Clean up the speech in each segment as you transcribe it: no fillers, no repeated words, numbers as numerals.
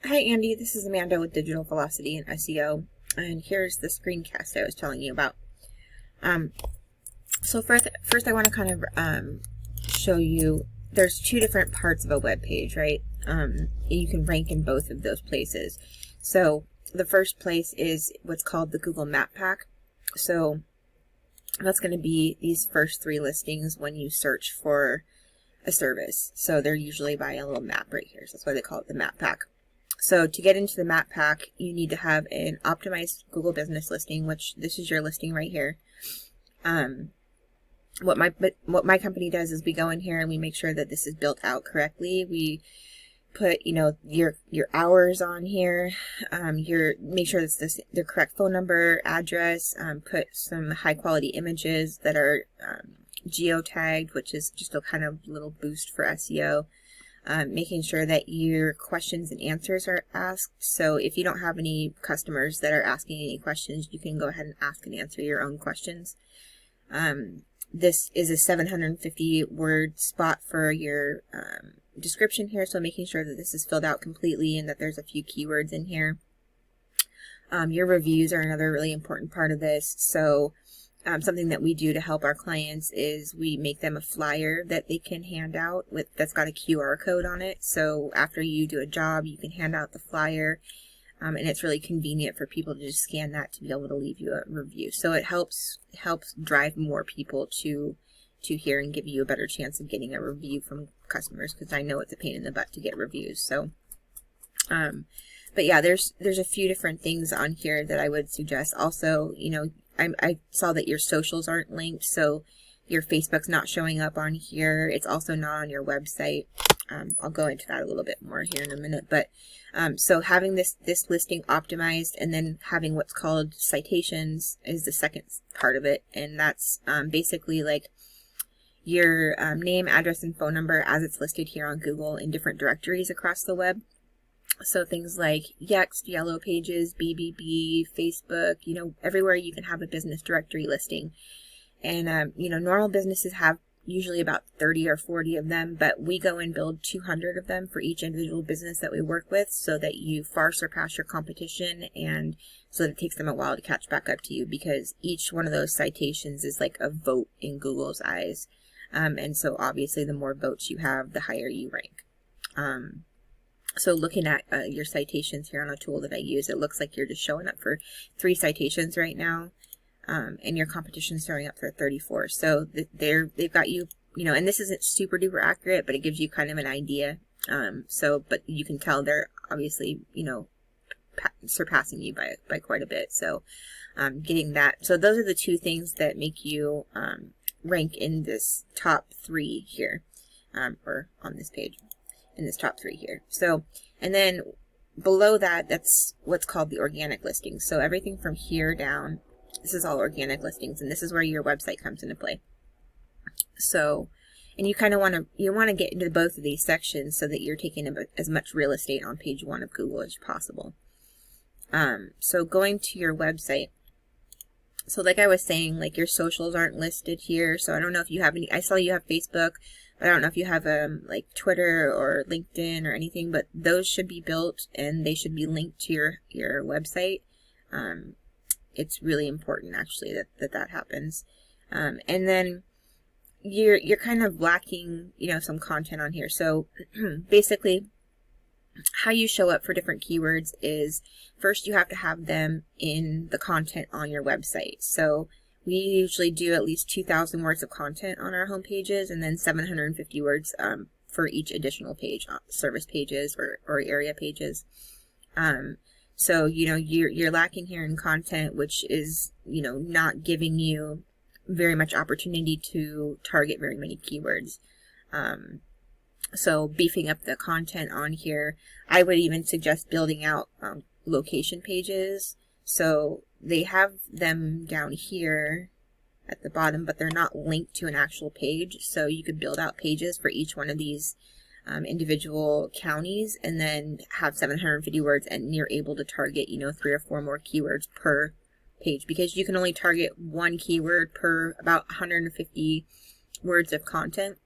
Hi Andy, this is Amanda with Digital Velocity and SEO, and here's the screencast I was telling you about. So first I want to kind of show you there's two different parts of a web page, right? You can rank in both of those places. So the first place is what's called the Google Map Pack. So that's going to be these first three listings when you search for a service. So they're usually by a little map right here. So that's why they call it the Map Pack. So to get into the map pack, you need to have an optimized Google business listing, which this is your listing right here. What my company does is we go in here and we make sure that this is built out correctly. We put, your hours on here. Make sure that's the correct phone number, address. Put some high quality images that are geotagged, which is just a kind of little boost for SEO. Making sure that your questions and answers are asked. So if you don't have any customers that are asking any questions, you can go ahead and ask and answer your own questions. This is a 750 word spot for your description here, so making sure that this is filled out completely and that there's a few keywords in here. Your reviews are another really important part of this. So something that we do to help our clients is we make them a flyer that they can hand out that's got a QR code on it. So after you do a job, you can hand out the flyer, and it's really convenient for people to just scan that to be able to leave you a review. So it helps drive more people to here and give you a better chance of getting a review from customers, because I know it's a pain in the butt to get reviews. So but yeah, there's a few different things on here that I would suggest. Also, I saw that your socials aren't linked, so your Facebook's not showing up on here. It's also not on your website. I'll go into that a little bit more here in a minute. But so having this listing optimized and then having what's called citations is the second part of it, and that's basically like your name, address, and phone number as it's listed here on Google in different directories across the web. So things like Yext, Yellow Pages, BBB, Facebook, everywhere you can have a business directory listing. And, normal businesses have usually about 30 or 40 of them, but we go and build 200 of them for each individual business that we work with, so that you far surpass your competition, and so that it takes them a while to catch back up to you, because each one of those citations is like a vote in Google's eyes. And so obviously the more votes you have, the higher you rank. So looking at your citations here on a tool that I use, it looks like you're just showing up for 3 citations right now, and your competition's showing up for 34. So they've got you, and this isn't super duper accurate, but it gives you kind of an idea. But you can tell they're obviously, surpassing you by quite a bit. So getting that. So those are the two things that make you rank in this top 3 here, or on this page. In this top 3 here. So, and then below that, that's what's called the organic listings. So everything from here down, this is all organic listings, and this is where your website comes into play. So, and you kind of want to get into both of these sections so that you're taking as much real estate on page 1 of Google as possible. So going to your website. So like I was saying, like your socials aren't listed here. So I don't know if you have any. I saw you have Facebook. I don't know if you have like Twitter or LinkedIn or anything, but those should be built and they should be linked to your website. It's really important actually that happens. And then you're kind of lacking, some content on here. So basically how you show up for different keywords is first you have to have them in the content on your website. So we usually do at least 2,000 words of content on our home pages, and then 750 words for each additional page, service pages or area pages. So you're lacking here in content, which is not giving you very much opportunity to target very many keywords. So beefing up the content on here, I would even suggest building out location pages. So they have them down here at the bottom, but they're not linked to an actual page. So you could build out pages for each one of these individual counties, and then have 750 words, and you're able to target 3 or 4 more keywords per page, because you can only target 1 keyword per about 150 words of content.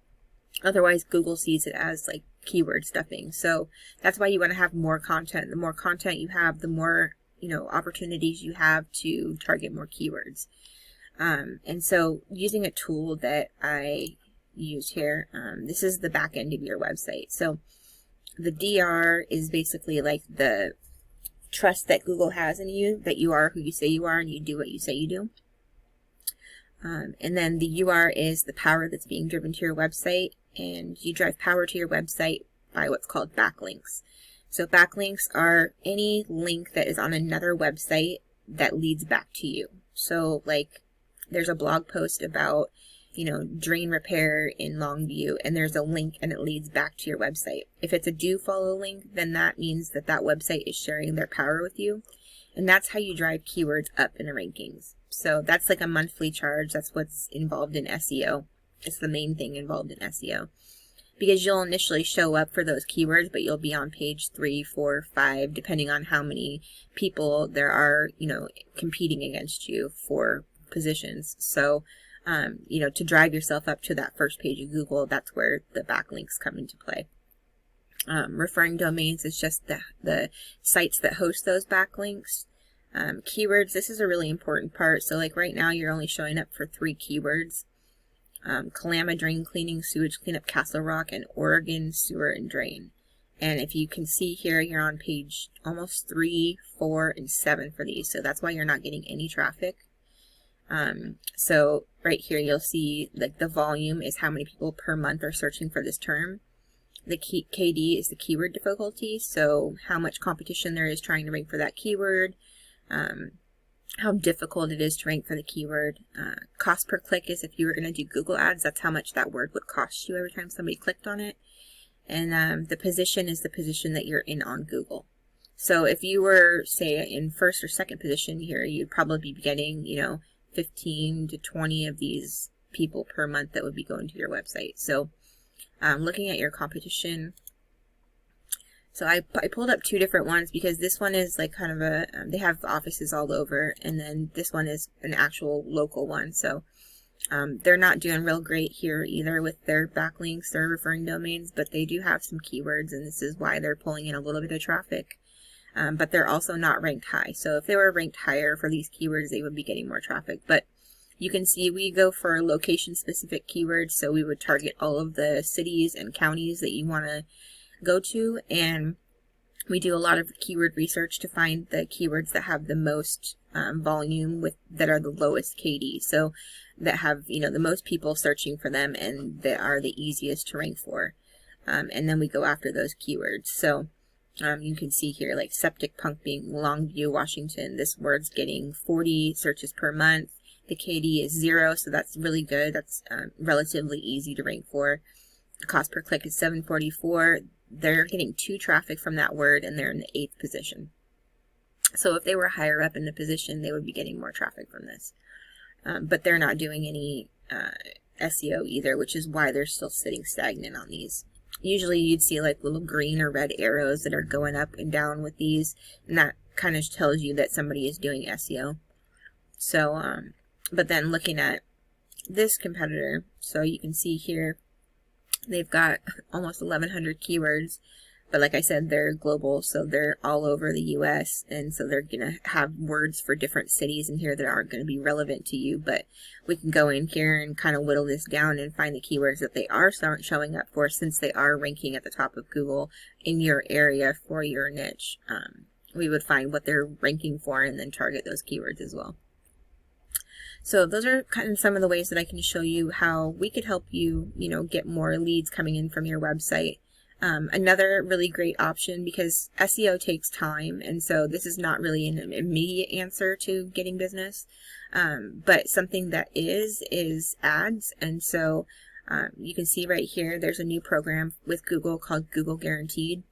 Otherwise, Google sees it as like keyword stuffing. So that's why you want to have more content. The more content you have, the more, you know, opportunities you have to target more keywords. And so using a tool that I used here, this is the back end of your website. So the DR is basically like the trust that Google has in you, that you are who you say you are and you do what you say you do. And then the UR is the power that's being driven to your website, and you drive power to your website by what's called backlinks. So backlinks are any link that is on another website that leads back to you. So like there's a blog post about, you know, drain repair in Longview, and there's a link and it leads back to your website. If it's a do follow link, then that means that that website is sharing their power with you. And that's how you drive keywords up in the rankings. So that's like a monthly charge. That's what's involved in SEO. It's the main thing involved in SEO. Because you'll initially show up for those keywords, but you'll be on page 3, 4, 5, depending on how many people there are, you know, competing against you for positions. So, you know, to drive yourself up to that first page of Google, that's where the backlinks come into play. Referring domains is just the sites that host those backlinks. Keywords, this is a really important part. So like right now you're only showing up for 3 keywords. Kalama drain cleaning, sewage cleanup, Castle Rock, and Oregon sewer and drain. And if you can see here, you're on page almost 3, 4, and 7 for these. So that's why you're not getting any traffic. So right here you'll see like the volume is how many people per month are searching for this term. The KD is the keyword difficulty, so how much competition there is trying to rank for that keyword, how difficult it is to rank for the keyword. Cost per click is if you were going to do Google ads, that's how much that word would cost you every time somebody clicked on it. And the position is the position that you're in on Google. So if you were, say, in first or second position here, you'd probably be getting, you know, 15 to 20 of these people per month that would be going to your website. So looking at your competition, so I pulled up 2 different ones because this one is like kind of a, they have offices all over, and then this one is an actual local one. So they're not doing real great here either with their backlinks, their referring domains, but they do have some keywords, and this is why they're pulling in a little bit of traffic. But they're also not ranked high. So if they were ranked higher for these keywords, they would be getting more traffic. But you can see we go for location-specific keywords, so we would target all of the cities and counties that you want to go to, and we do a lot of keyword research to find the keywords that have the most volume that are the lowest KD, so that have, you know, the most people searching for them and that are the easiest to rank for, and then we go after those keywords. So you can see here like septic pumping, Longview, Washington, this word's getting 40 searches per month. The KD is 0, so that's really good. That's relatively easy to rank for. The cost per click is $7.44. They're getting 2 traffic from that word, and they're in the 8th position. So if they were higher up in the position, they would be getting more traffic from this. But they're not doing any SEO either, which is why they're still sitting stagnant on these. Usually you'd see like little green or red arrows that are going up and down with these, and that kind of tells you that somebody is doing SEO. So, but then looking at this competitor, so you can see here, they've got almost 1,100 keywords, but like I said, they're global, so they're all over the US, and so they're going to have words for different cities in here that aren't going to be relevant to you, but we can go in here and kind of whittle this down and find the keywords that they are showing up for, since they are ranking at the top of Google in your area for your niche. We would find what they're ranking for and then target those keywords as well. So those are kind of some of the ways that I can show you how we could help you, you know, get more leads coming in from your website. Another really great option, because SEO takes time, and so this is not really an immediate answer to getting business, but something that is ads. And so you can see right here, there's a new program with Google called Google Guaranteed.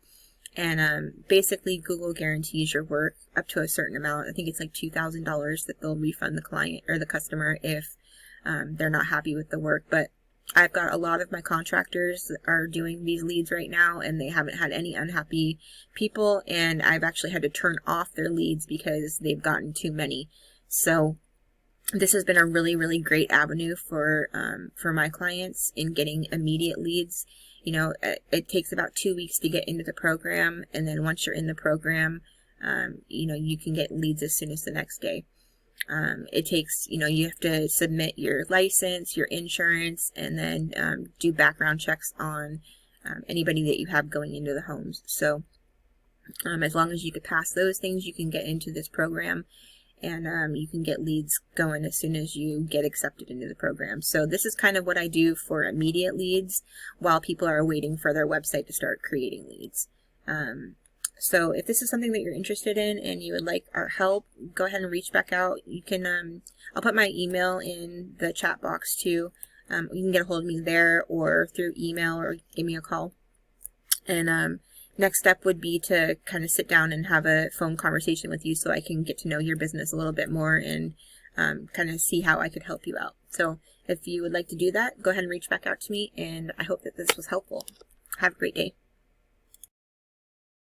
And basically Google guarantees your work up to a certain amount. I think it's like $2,000 that they'll refund the client or the customer if they're not happy with the work. But I've got a lot of my contractors that are doing these leads right now, and they haven't had any unhappy people, and I've actually had to turn off their leads because they've gotten too many. So this has been a really, really great avenue for my clients in getting immediate leads. You know, it takes about 2 weeks to get into the program, and then once you're in the program, you know, you can get leads as soon as the next day. It takes, you know, you have to submit your license, your insurance, and then do background checks on anybody that you have going into the homes. So as long as you could pass those things, you can get into this program, and you can get leads going as soon as you get accepted into the program. So this is kind of what I do for immediate leads while people are waiting for their website to start creating leads. So if this is something that you're interested in and you would like our help, go ahead and reach back out. You can, I'll put my email in the chat box too. You can get a hold of me there or through email or give me a call. And next step would be to kind of sit down and have a phone conversation with you so I can get to know your business a little bit more and kind of see how I could help you out. So if you would like to do that, go ahead and reach back out to me, and I hope that this was helpful. Have a great day.